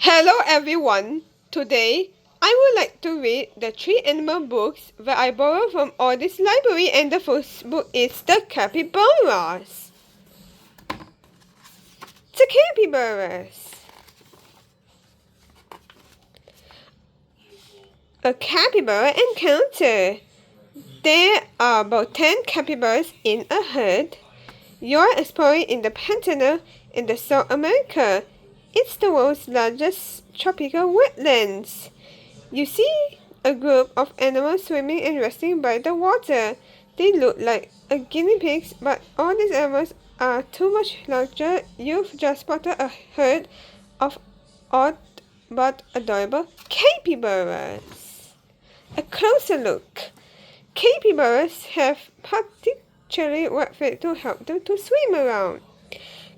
Hello everyone! Today, I would like to read the 3 animal books that I borrowed from Audis library, and the first book is The Capybaras. The Capybaras. A capybara encounter. There are about 10 capybaras in a herd. You're exploring in the Pantanal in the South America. It's the world's largest tropical wetlands. You see a group of animals swimming and resting by the water. They look like guinea pigs, but all these animals are too much larger. You've just spotted a herd of odd but adorable capybaras. A closer look. Capybaras have particularly wet feet to help them to swim around.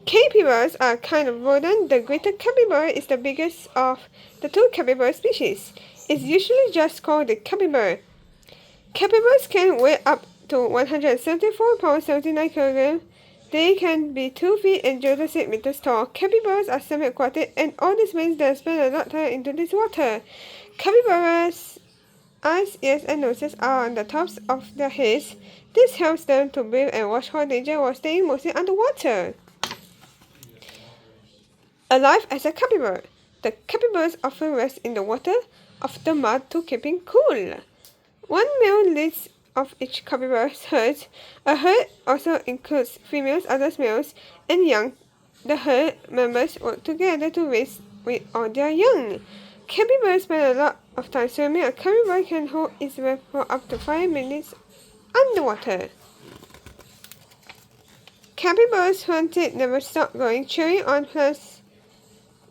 Capybaras are a kind of rodent. The greater capybara is the biggest of the two capybara species. It's usually just called the capybara. Capybaras can weigh up to 174 pounds 79 kilograms. They can be 2 feet and 06 meters tall. Capybaras are semi-aquatic, and all this means they spend a lot of time into this water. Capybaras' eyes, ears, and noses are on the tops of their heads. This helps them to breathe and watch for danger while staying mostly underwater. Alive as a capybara. The capybaras often rest in the water of the mud to keep it cool. One male leads of each capybara's herd. A herd also includes females, adult males, and young. The herd members work together to raise all their young. Capybaras spend a lot of time swimming. A capybara can hold its breath for up to 5 minutes underwater. Capybaras hunted never stop going, chewing on plants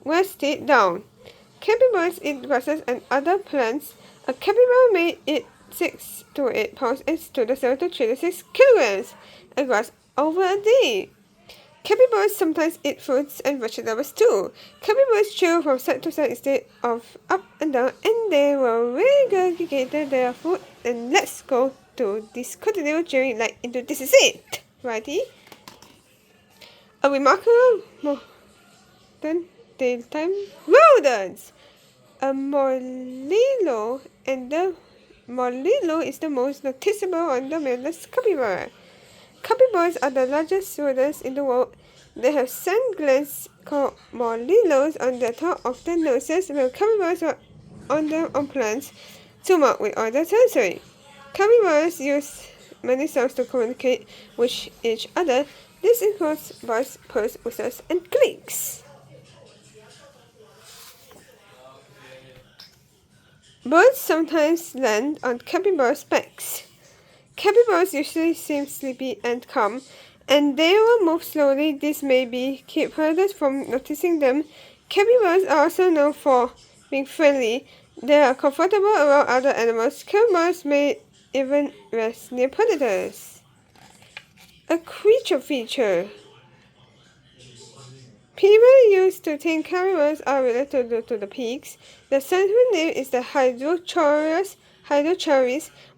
were stayed down. Capybaras eat grasses and other plants. A capybara may eat 6 to 8 pounds and to the 7 to 3 to 6 kilograms of grass over a day. Capybaras sometimes eat fruits and vegetables too. Capybaras chew from side to side instead of up and down, and they will regurgitate their food. And let's go to this continual chewing like into this is it, righty? A remarkable modern daytime rodents. A molillo, and the molillo is the most noticeable on the maneless capybara. Capybaras are the largest rodents in the world. They have sand glands called molillos on the top of their noses, while capybaras are on them on plants to mark with all their territory. Capybaras use many sounds to communicate with each other. This includes buzz, purrs, whistles, and clicks. Birds sometimes land on capybaras' backs. Capybaras usually seem sleepy and calm, and they will move slowly. This may keep herders from noticing them. Capybaras are also known for being friendly. They are comfortable around other animals. Capybaras may even rest near predators. A creature feature. People used to think capybaras are related to the pigs. The scientific name is the Hydrocharis.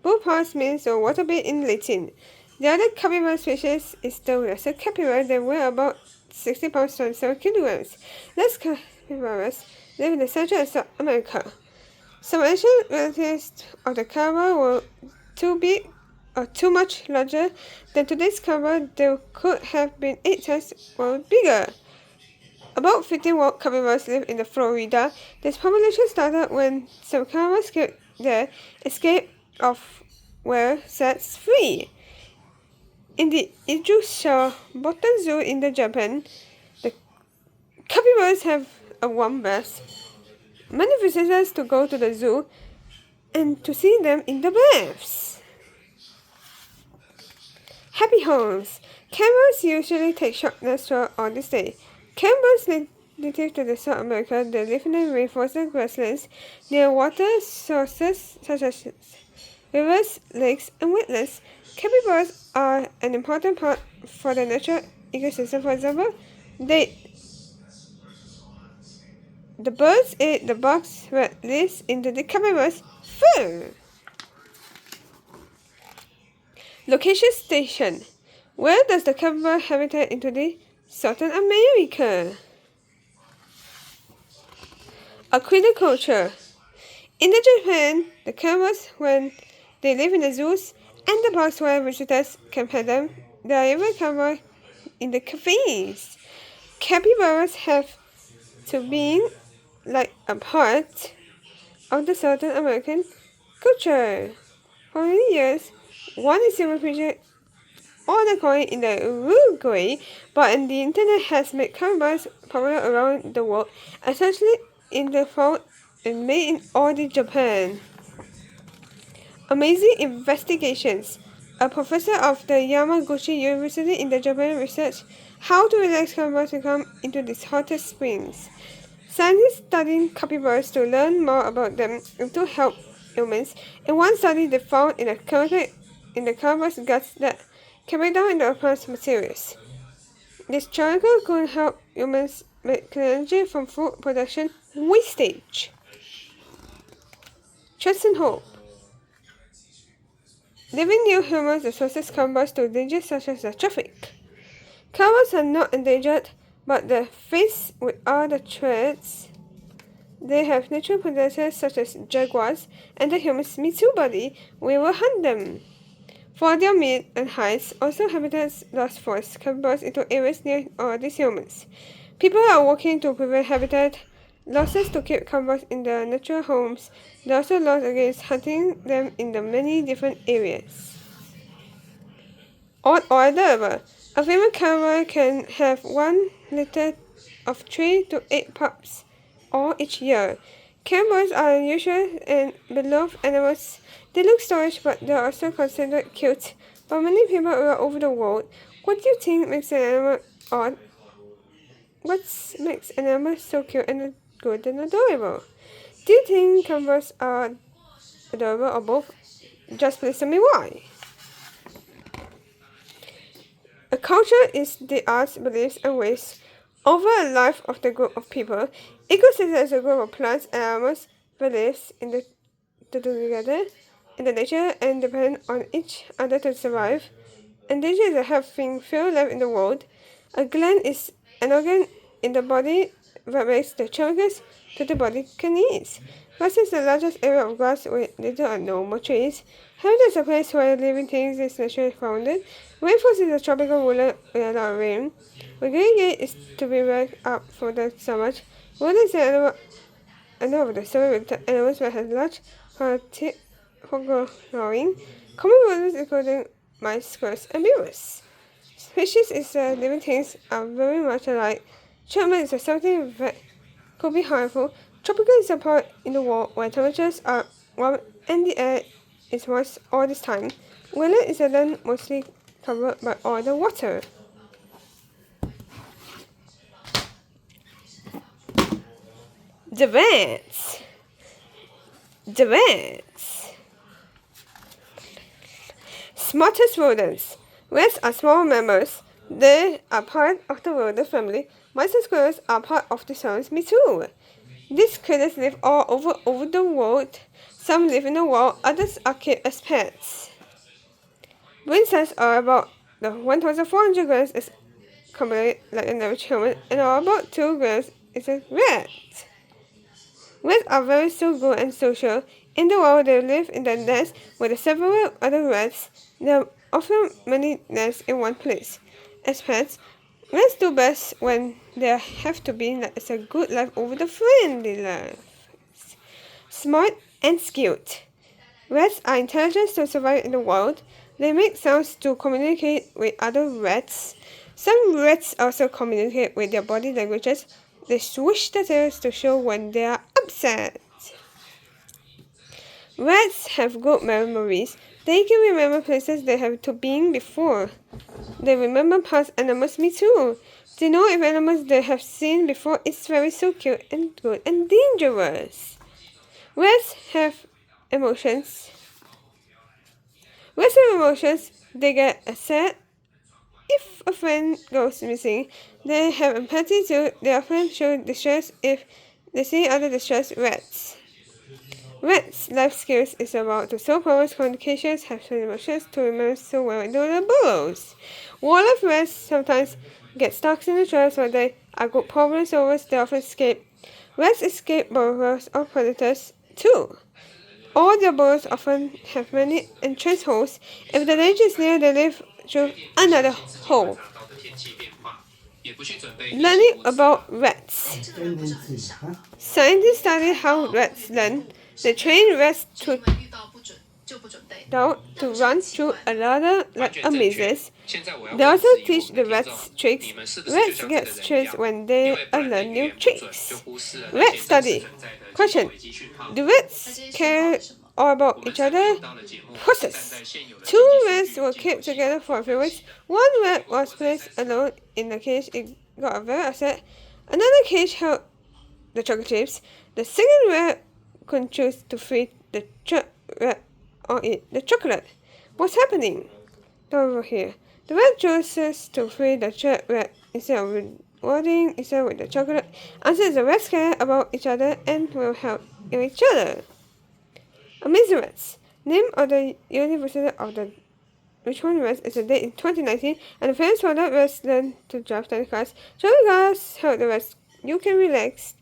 Both parts means the water bed in Latin. The other capybara species is the lesser capybara. They weigh about 60 pounds 27 kilograms. Less capybaras live in the Central and South America. Some ancient relatives of the capybara were too big or too much larger than today's capybara. They could have been 8 times or bigger. About 15 wild capybaras live in Florida. This population started when some capybaras escaped of were set free. In the Ijusha-Botan Zoo in Japan, the capybaras have a warm bath. Many visitors to go to the zoo and to see them in the baths. Happy homes. Capybaras usually take short naps throughout all this day. Capybaras native to South America. They live in the rainforest grasslands near water sources such as rivers, lakes, and wetlands. Capybaras are an important part for the natural ecosystem. For example, the birds ate the barks that lives into the capybara's fur. Location station. Where does the capybara habitat into the Southern America? Aquiliculture. In the Japan, the camels, when they live in the zoos and the parks where visitors can pet them, they are even covered in the cafes. Capybaras have to be like a part of the Southern American culture. For many years, one is even featured on a coin in the Uruguay, but the internet has made capybaras popular around the world, especially in the found and made in all the Japan. Amazing investigations. A professor of the Yamaguchi University in the Japan researched how to relax capybaras to come into these hottest springs. Scientists studying capybaras to learn more about them and to help humans. In one study, they found in a chemical in the capybara's guts that can break down into plant materials. This chemical could help humans make clean energy from food production wastage. Trust and hope. Living near humans exposes capybaras to dangers such as the traffic. Capybaras are not endangered, but they're faced with all the threats. They have natural predators such as jaguars, and the humans' Me Too body will hunt them. For their meat and hides, also habitats lost force capybaras into areas near all these humans. People are working to prevent habitat losses to keep capybaras in their natural homes. They also laws against hunting them in the many different areas. Odd order. A female capybara can have 1 litter of 3 to 8 pups all each year. Capybaras are unusual and beloved animals. They look strange, but they are also considered cute by many people all over the world. What do you think makes an animal odd? What makes an animal so cute and good and adorable? Do you think capybaras are adorable or both? Just please tell me why. A culture is the arts, beliefs, and ways over a life of the group of people. Ecosystem is a group of plants and animals beliefs in the together in the nature and depend on each other to survive. Endangered is a having few life in the world. A gland is an organ in the body that makes the chemicals that the body can use. Grass is the largest area of grass with little or no more trees. Habitat is a place where living things is naturally founded. Rainforest is a tropical woodland with a lot of rain. Reggae is to be backed up for the summer. Water is an animal of the story with animals that have large tip for growing. Common rodents including mice, squirrels, and beavers. Species is living things are very much alike. Treatment is something that could be harmful. Tropical is a part in the world where temperatures are warm and the air is moist all this time. Wetland is a land mostly covered by all the water. The rats. The rats. Smartest rodents. Rats are small mammals. They are part of the rodent family. Mice and squirrels are part of the genus Me Too. These critters live all over the world. Some live in the wild, others are kept as pets. Brain size are about 1,400 grams is commonly like an average human, and about 2 grams is a rat. Rats are very social and social. In the wild, they live in the nest with several other rats. There are often many nests in one place. As pets, rats do best when they have to be as a good life over the friendly life. Smart and skilled. Rats are intelligent to survive in the wild. They make sounds to communicate with other rats. Some rats also communicate with their body languages. They swish their tails to show when they are upset. Rats have good memories. They can remember places they have to been before. They remember past animals Me Too. They know if animals they have seen before is very so cute and good and dangerous. Rats have emotions. Rats have emotions. They get sad if a friend goes missing. They have empathy too. They often show distress if they see other distressed rats. Rats' life skills is about to solve problems, communications, have some emotions, to remember so well in their burrows. Wildlife rats sometimes get stuck in the traps where they are good problem solvers. They often escape Rats escape burrows of predators too. All their burrows often have many entrance holes. If the danger is near, they live through another hole. Learning about rats. Scientists study how rats learn. They train rats to run through a ladder like a maze. They also teach the rats tricks. Rats get stressed when they learn new tricks. Rat study. Question. Do rats care all about each other? Process. Two rats were kept together for a few weeks. One rat was placed alone in a cage. It got very upset. Another cage held the chocolate chips. The second rat could choose to feed the third rat or eat the chocolate. What's happening? Over here. The rat chooses to feed the third rat instead of rewarding itself with the chocolate. Answer is the rats care about each other and will help each other. Amazing Rats. Name of the University of the Richmond Rats is a date in 2019, and the famous product rats learn to drive tiny cars. Driving cars help the rats. You can relax.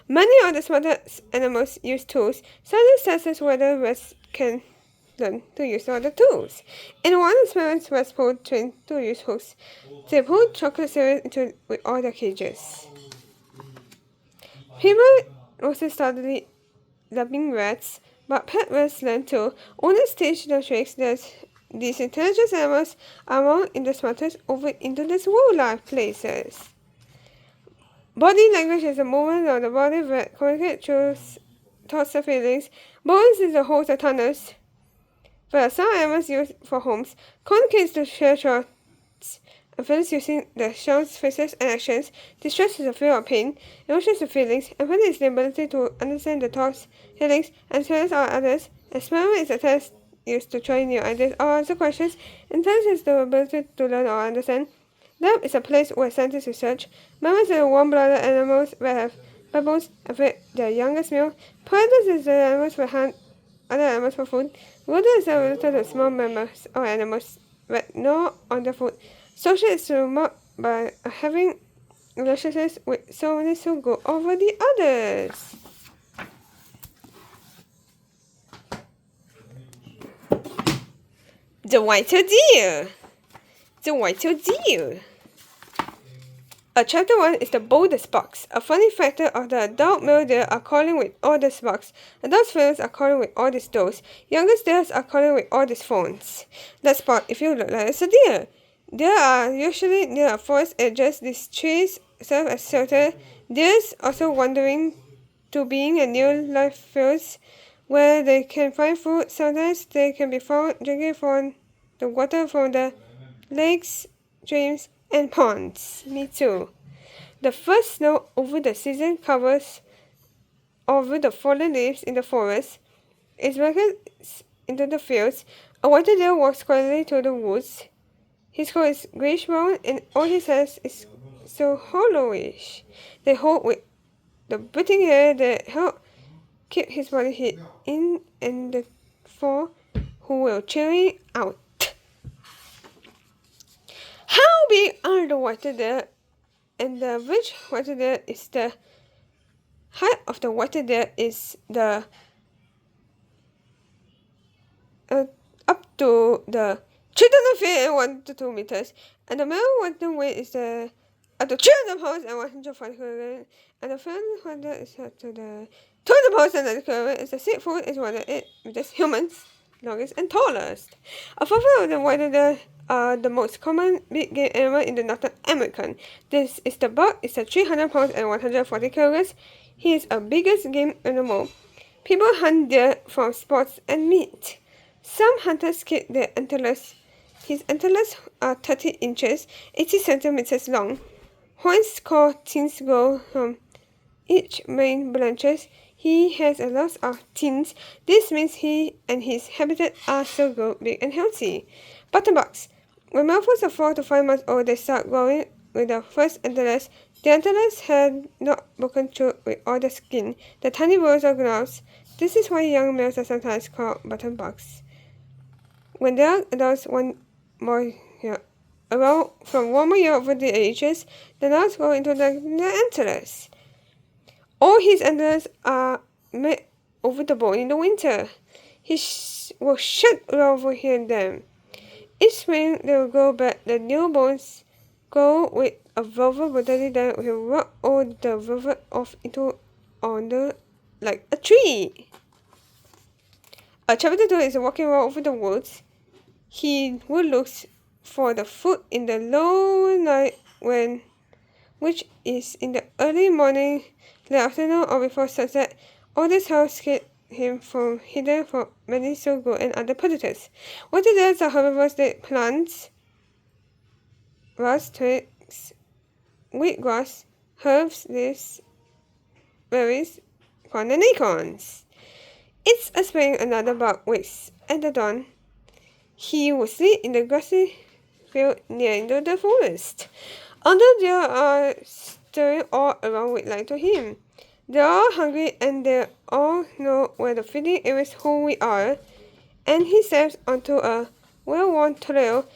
Many of the smartest animals use tools. Scientists test whether rats can learn to use all the tools. In one experiment, rats were trained to use hooks. They pulled chocolate cereal into with all their cages. People also started loving rats, but pet rats learn too. Owners teach the tricks that these intelligent animals are more in the smartest over into these wildlife places. Body language is the movement of the body that communicates through thoughts and feelings. Bones is the holes or tunnels that some animals use for homes. Communicates to share thoughts and feelings using the sounds, faces, and actions. Distress is a fear of pain. Emotions are feelings. Empathy is the ability to understand the thoughts, feelings, and feelings of others. Experiment is a test used to try new ideas or answer questions. Intelligence is the ability to learn or understand. Lab is a place where scientists research. Mammals are warm-blooded animals that have baboons and feed their youngest meal. Predators is the animals that hunt other animals for food. Rodent is related to small mammals or animals that gnaw on their food. Social is marked by having relationships with someone who go over the others. The white-tailed deer. The white-tailed deer. Chapter 1 is the boldest box. A funny factor of the adult male deer are calling with oldest box. Adult females are calling with oldest does. Youngest deers are calling with oldest phones. Let's spot if you look like a deer. Deer are usually near forest edges. These trees serve as shelter. Deers also wandering to being a new life fields where they can find food. Sometimes they can be found drinking from the water from the lakes, streams, and ponds. Me too. The first snow over the season covers over the fallen leaves in the forest. It records into the fields. A white-tailed deer walks quietly through the woods. His coat is grayish-brown and all his hair is so hollowish. They hold with the budding hair that help keep his body heat in and the fall who will cheering out. How big are the white-tailed deer? And the average white-tailed deer is the height of the white-tailed deer is the up to the 3,000 feet and 1 to 2 meters, and the male white-tailed weight is the up to 300 pounds and 140 kilograms, and the female white-tailed is up to the 200 pounds and 90 kilograms. It's the 6 foot is 108 meters. Humans longest and tallest. A fur of the white-tailed deer are the most common big game animal in the North American. This is the buck. It's a 300 pounds and 140 kilograms. He is a biggest game animal. People hunt deer for sports and meat. Some hunters keep their antlers. His antlers are 30 inches, 80 centimeters long. Horns called tines grow from each main branches. He has a lot of tines. This means he and his habitat are so good, big and healthy. Buttonbucks. When males are 4 to 5 months old, they start growing with the first antlers. The antlers have not broken through with all the skin. The tiny burrows are gloves. This is why young males are sometimes called buttonbucks. When they are adults, from 1 more year over the ages, the adults grow into the antlers. All his antlers are made over the bone in the winter. He will shed over here and there. Each spring they will grow back. The new bones go with a velvet body that will rub all the velvet off into under like a tree. Chapter 2 is walking around over the woods. He will look for the food in the low night which is in the early morning, late afternoon, or before sunset. All this helps keep him from hidden from many sorghum and other predators. Water are herbivores that plants, grass, twigs, wheatgrass, herbs, leaves, berries, corn, and acorns. It's a spring, another buck wakes at the dawn. He will sleep in the grassy field near the forest. Although there are stirring all around with light to him. They are all hungry and they all know where the feeding areas who we are. And he steps onto a well-worn trail.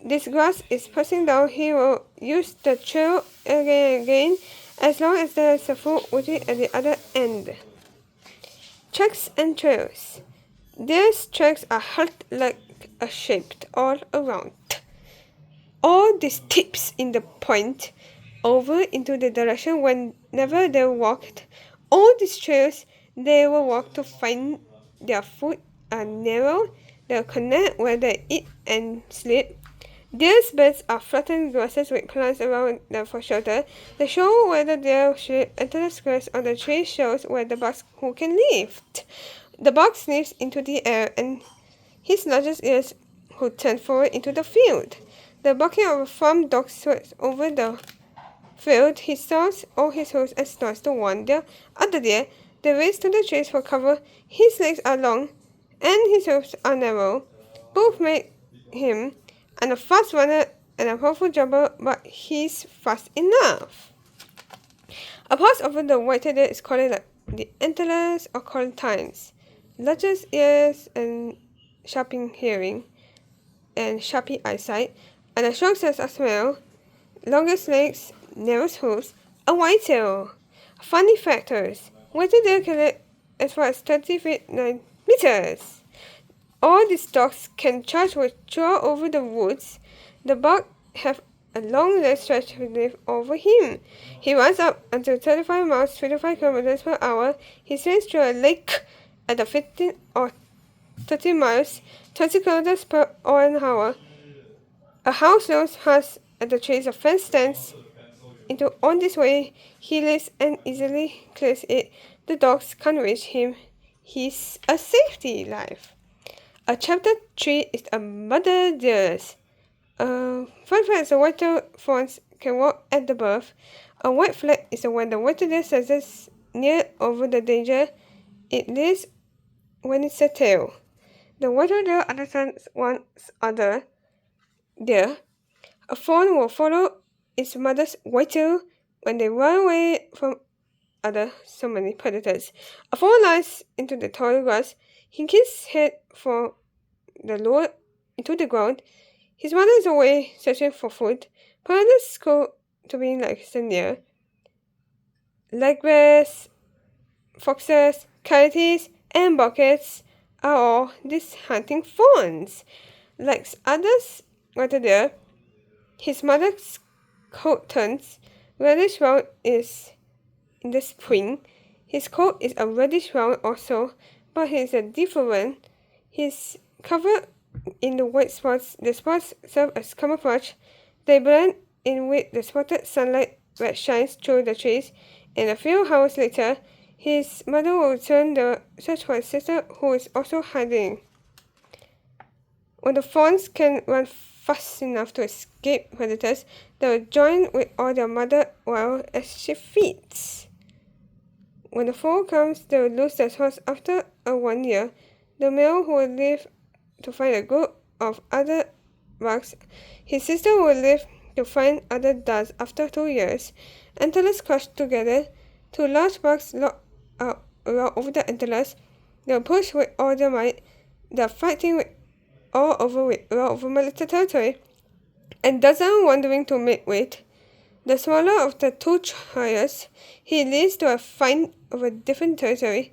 This grass is passing down. He will use the trail again and again as long as there is a food waiting at the other end. Tracks and trails. These tracks are held like a shaped all around. All these tips in the point over into the direction whenever they walked. All these trails they will walk to find their food are narrow. They'll connect where they eat and sleep. These beds are flattened grasses with plants around them for shelter. They show whether they'll sleep, and the squares on the tree shows where the bugs who can live. The buck sniffs into the air and his largest ears who turn forward into the field. The barking of a farm dog sweeps over the field. He stalks all his hoofs and snorts to warn the other deer. They race to the trees for cover. His legs are long and his hoofs are narrow. Both make him a fast runner and a powerful jumper, but he's fast enough. A pass over the white-tailed deer is called like the antlers or called tines. Largest ears and sharping hearing and sharpy eyesight, and a strong sense of smell, longest legs, narrowest hooves, a wide tail. Funny factors. White-tailed deer can live as far as 30 feet 9 meters. All these dogs can charge with jaw over the woods. The buck have a long leg stretched live over him. He runs up until 35 miles, 25 kilometers per hour. He swims through a lake at the 15 or 30 miles, 20 kilometers per hour. A house knows has at the trees of fence stands into on this way. He lives and easily clears it. The dogs can't reach him. He's a safety life. Chapter 3 is a mother deers. Fun fact is the white-tailed fawns can walk at the birth. A white flag is when the white-tailed deer senses near over the danger. It lives when it's a tail. The white-tailed deer understands one's other deer. A fawn will follow its mother's white tail when they run away from so many predators. A fawn lies into the tall grass. He keeps his head from the lower into the ground. His mother is away searching for food. Predators go to be like near. Legbers, foxes, coyotes, and buckets are all these hunting fawns. Like others right there, his mother's coat turns reddish brown is in the spring. His coat is a reddish brown also, but he is a different. He's covered in the white spots. The spots serve as camouflage. They blend in with the spotted sunlight that shines through the trees. And a few hours later, his mother will return to search for his sister who is also hiding. When the fawns can run fast enough to escape predators, they will join with all their mother while as she feeds. When the fall comes, they will lose their spots after 1 year. The male who will live to find a group of other bucks. His sister will live to find other ducks after 2 years. Antlers crush together. Two large bucks lock out around over the antlers. They will push with all their might. They are fighting with all over my little territory. And dozen wandering to mate with. The smaller of the two tries, he leads to a fight over different territory.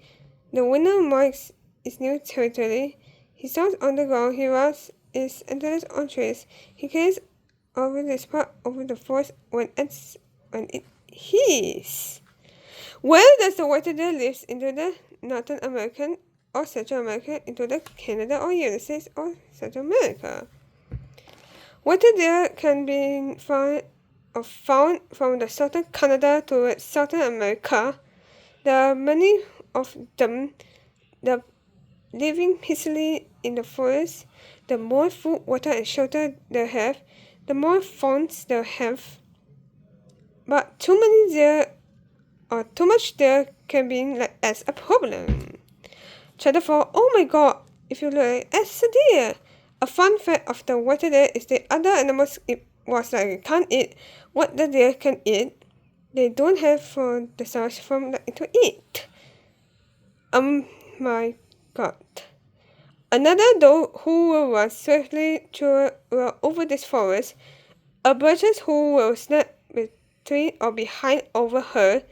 The winner marks his new territory. He starts on the ground, he runs his antlers on trees. He carries over the spot over the forest when it heats. Where does the white deer live? Into the Northern American or Central America, into the Canada or United States or Central America. White deer can be found from the southern Canada to Southern America. There are many of them. The living peacefully in the forest. The more food, water, and shelter they have, the more fawns they have. But too many deer or too much deer can be as a problem. Chapter 4. Oh my god, if you look at a deer. A fun fact of the white deer is that other animals can't eat what the deer can eat. They don't have for the source from to eat. My god. Another dog who will run swiftly over this forest. A birches who will snap between or behind over her.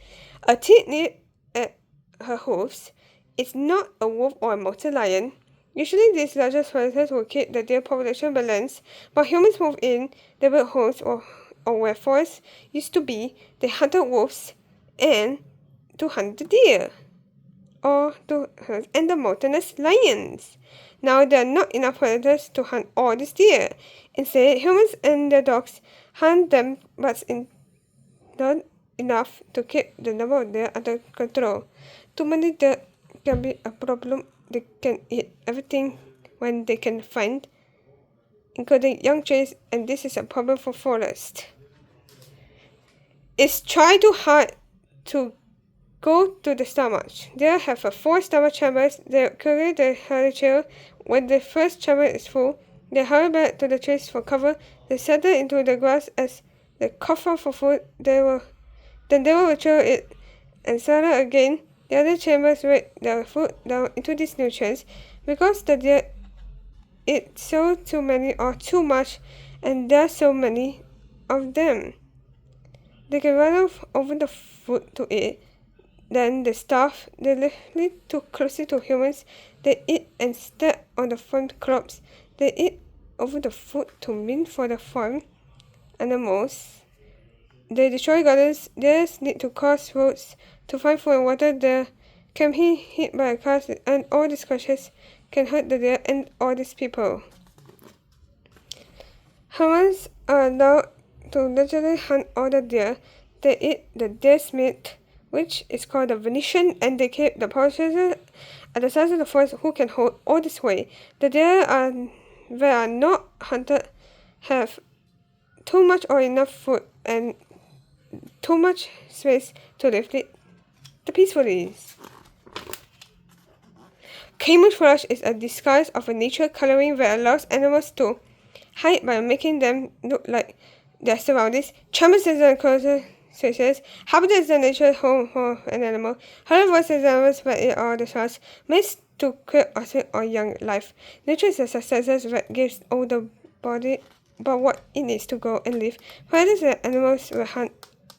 A teeth nip at her hoofs. It's not a wolf or a mountain lion. Usually these larger predators will keep the deer population balanced, but humans move in, they built homes or where forests used to be, they hunted wolves and to hunt the deer and the mountainous lions. Now there are not enough predators to hunt all these deer. Instead, humans and their dogs hunt them, but not enough to keep the number of deer under control. Too many deer can be a problem. They can eat everything when they can find, including young trees, and this is a problem for forest. It's try too hard to go to the stomach. They have 4 stomach chambers. They carry the helichil. When the first chamber is full, they hurry back to the trees for cover. They settle into the grass as they cough for food. Then they will retrieve it and settle again. The other chambers break their food down into these nutrients because the deer eat so too many or too much, and there are so many of them. They can run over the food to eat. Then they starve. They live too closely to humans. They eat and step on the farm crops. They eat over the food to mean for the farm animals. They destroy gardens. They need to cross roads to find food and water. They can be hit by cars, and all these crashes can hurt the deer and all these people. Humans are allowed to literally hunt all the deer. They eat the deer's meat, which is called the venison, and they keep the population at the size of the forest who can hold all this weight. The deer that are not hunted have too much or enough food and too much space to live peacefully. Camouflage is a disguise of a nature coloring that allows animals to hide by making them look like their surroundings. Charmers is a closer species. Habitat is the natural home for an animal. However, voice animals but it all the stars makes to create or young life. Nature is a successor that gives all the body but what it needs to go and live. Predators and animals will hunt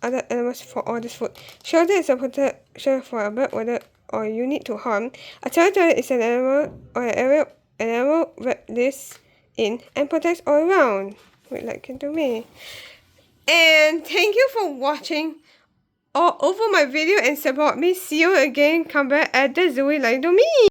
other animals for all this food. Shelter is a protection for a bird, whether or you need to harm. A territory is an animal or an area an animal that lives in and protects all around. Like it to me. And thank you for watching all over my video and support me. See you again. Come back at the zoo like to me.